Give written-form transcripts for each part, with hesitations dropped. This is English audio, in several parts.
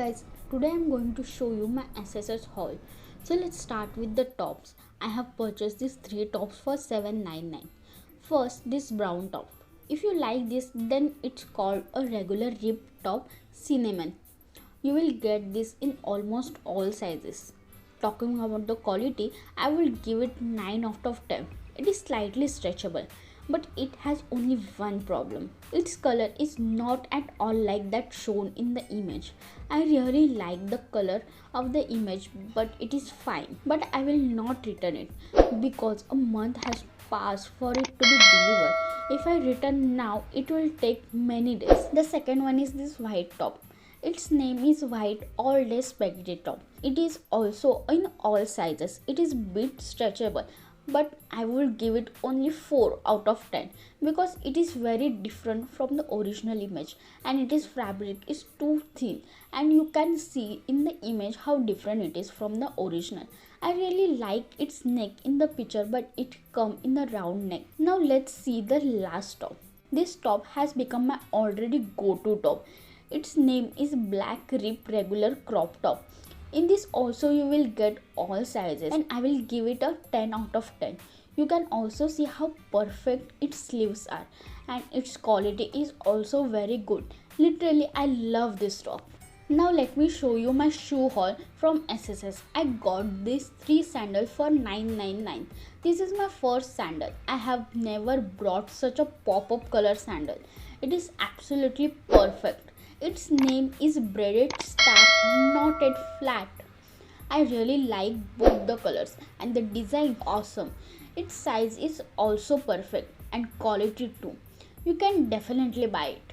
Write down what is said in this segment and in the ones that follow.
guys, today I'm going to show you my accessories haul. So let's start with the tops. I have purchased these 3 tops for $7.99. First, this brown top. If you like this, then it's called a regular rib top cinnamon. You will get this in almost all sizes. Talking about the quality, I will give it 9 out of 10. It is slightly stretchable, but it has only one problem. Its color is not at all like that shown in the image. I really like the color of the image, but it is fine. But I will not return it because a month has passed for it to be delivered. If I return now, it will take many days. The second one is this white top. Its name is white all day spaghetti top. It is also in all sizes. It is bit stretchable, but I will give it only 4 out of 10 because it is very different from the original image and its fabric is too thin, and you can see in the image how different it is from the original. I really like its neck in the picture, but it comes in the round neck. Now let's see the last top. This top has become my already go-to top. Its name is black rib regular crop top. In this also you will get all sizes and I will give it a 10 out of 10. You can also see how perfect its sleeves are and its quality is also very good. Literally I love this top. Now let me show you my shoe haul from SSS. I got these 3 sandals for $9.99. This is my first sandal. I have never brought such a pop-up color sandal. It is absolutely perfect. Its name is braided strap, knotted flat. I really like both the colors and the design awesome. Its size is also perfect and quality too. You can definitely buy it.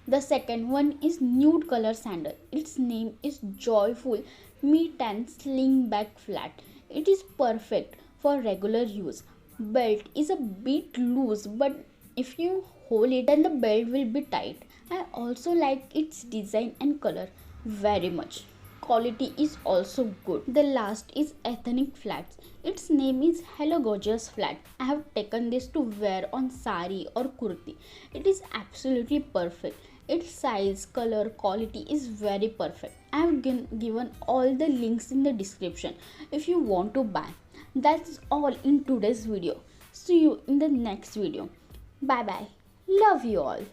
The second one is nude color sandal. Its name is Joyful Me Tan Sling Back Flat. It is perfect for regular use. Belt is a bit loose, but if you hold it then the belt will be tight. I also like its design and color very much. Quality is also good. The last is ethnic flats. Its name is Hello Gorgeous Flat. I have taken this to wear on saree or kurti. It is absolutely perfect. Its size, color, quality is very perfect. I have given all the links in the description if you want to buy. That's all in today's video. See you in the next video. Bye bye. Love you all.